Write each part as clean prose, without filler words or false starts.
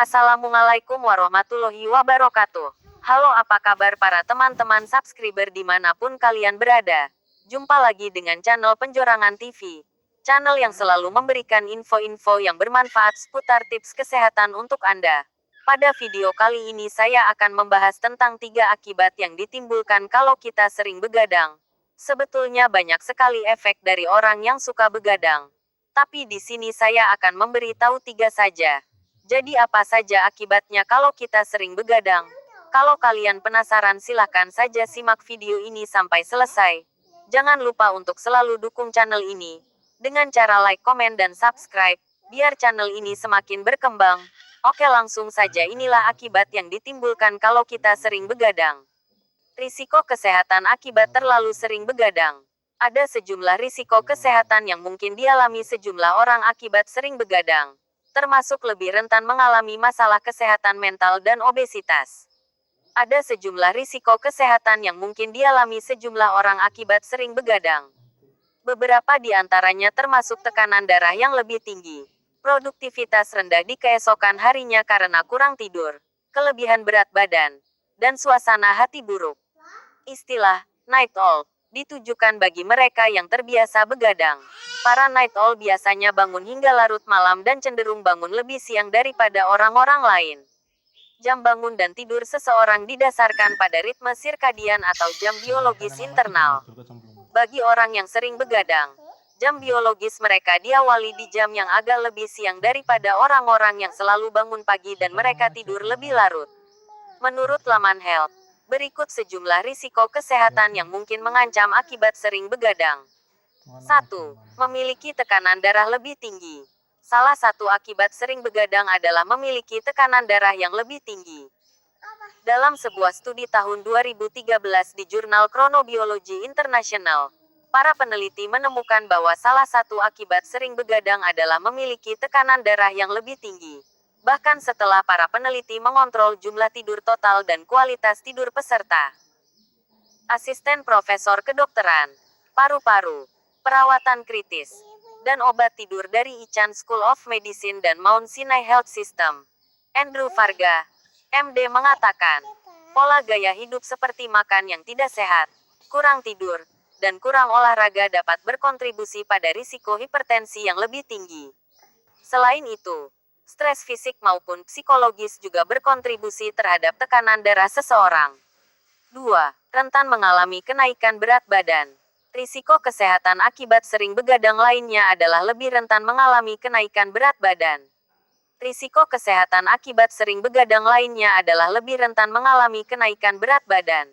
Assalamualaikum warahmatullahi wabarakatuh. Halo, apa kabar para teman-teman subscriber dimanapun kalian berada? Jumpa lagi dengan channel Penjorangan TV. Channel yang selalu memberikan info-info yang bermanfaat seputar tips kesehatan untuk Anda. Pada video kali ini saya akan membahas tentang 3 akibat yang ditimbulkan kalau kita sering begadang. Sebetulnya banyak sekali efek dari orang yang suka begadang. Tapi di sini saya akan memberitahu 3 saja. Jadi apa saja akibatnya kalau kita sering begadang? Kalau kalian penasaran silahkan saja simak video ini sampai selesai. Jangan lupa untuk selalu dukung channel ini dengan cara like, komen, dan subscribe, biar channel ini semakin berkembang. Oke, langsung saja, inilah akibat yang ditimbulkan kalau kita sering begadang. Risiko kesehatan akibat terlalu sering begadang. Ada sejumlah risiko kesehatan yang mungkin dialami sejumlah orang akibat sering begadang, termasuk lebih rentan mengalami masalah kesehatan mental dan obesitas. Ada sejumlah risiko kesehatan yang mungkin dialami sejumlah orang akibat sering begadang. Beberapa di antaranya termasuk tekanan darah yang lebih tinggi, produktivitas rendah di keesokan harinya karena kurang tidur, kelebihan berat badan, dan suasana hati buruk. Istilah night owl ditujukan bagi mereka yang terbiasa begadang. Para night owl biasanya bangun hingga larut malam dan cenderung bangun lebih siang daripada orang-orang lain. Jam bangun dan tidur seseorang didasarkan pada ritme sirkadian atau jam biologis internal. Bagi orang yang sering begadang, jam biologis mereka diawali di jam yang agak lebih siang daripada orang-orang yang selalu bangun pagi dan mereka tidur lebih larut. Menurut laman Health, berikut sejumlah risiko kesehatan yang mungkin mengancam akibat sering begadang. 1. Memiliki tekanan darah lebih tinggi. Salah satu akibat sering begadang adalah memiliki tekanan darah yang lebih tinggi. Dalam sebuah studi tahun 2013 di jurnal Chronobiology International, para peneliti menemukan bahwa salah satu akibat sering begadang adalah memiliki tekanan darah yang lebih tinggi. Bahkan setelah para peneliti mengontrol jumlah tidur total dan kualitas tidur peserta. Asisten Profesor Kedokteran, Paru-paru, Perawatan Kritis, dan Obat Tidur dari Icahn School of Medicine dan Mount Sinai Health System, Andrew Varga, MD, mengatakan, pola gaya hidup seperti makan yang tidak sehat, kurang tidur, dan kurang olahraga dapat berkontribusi pada risiko hipertensi yang lebih tinggi. Selain itu, stres fisik maupun psikologis juga berkontribusi terhadap tekanan darah seseorang. 2. Rentan mengalami kenaikan berat badan. Risiko kesehatan akibat sering begadang lainnya adalah lebih rentan mengalami kenaikan berat badan. Risiko kesehatan akibat sering begadang lainnya adalah lebih rentan mengalami kenaikan berat badan.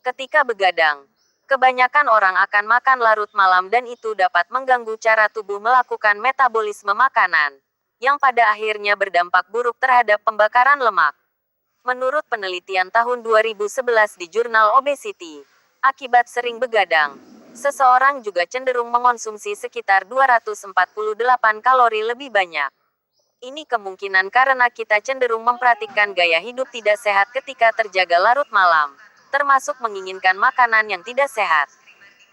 Ketika begadang, kebanyakan orang akan makan larut malam dan itu dapat mengganggu cara tubuh melakukan metabolisme makanan, yang pada akhirnya berdampak buruk terhadap pembakaran lemak. Menurut penelitian tahun 2011 di jurnal Obesity, akibat sering begadang, seseorang juga cenderung mengonsumsi sekitar 248 kalori lebih banyak. Ini kemungkinan karena kita cenderung mempraktikkan gaya hidup tidak sehat ketika terjaga larut malam, termasuk menginginkan makanan yang tidak sehat.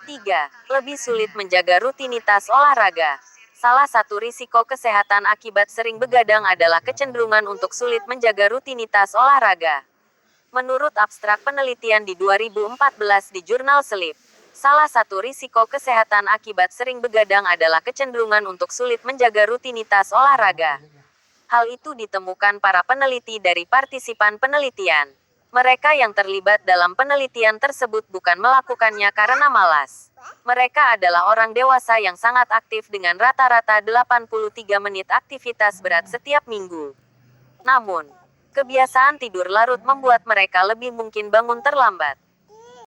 3. Lebih sulit menjaga rutinitas olahraga. Salah satu risiko kesehatan akibat sering begadang adalah kecenderungan untuk sulit menjaga rutinitas olahraga. Menurut abstrak penelitian di 2014 di jurnal Sleep, salah satu risiko kesehatan akibat sering begadang adalah kecenderungan untuk sulit menjaga rutinitas olahraga. Hal itu ditemukan para peneliti dari partisipan penelitian. Mereka yang terlibat dalam penelitian tersebut bukan melakukannya karena malas. Mereka adalah orang dewasa yang sangat aktif dengan rata-rata 83 menit aktivitas berat setiap minggu. Namun, kebiasaan tidur larut membuat mereka lebih mungkin bangun terlambat.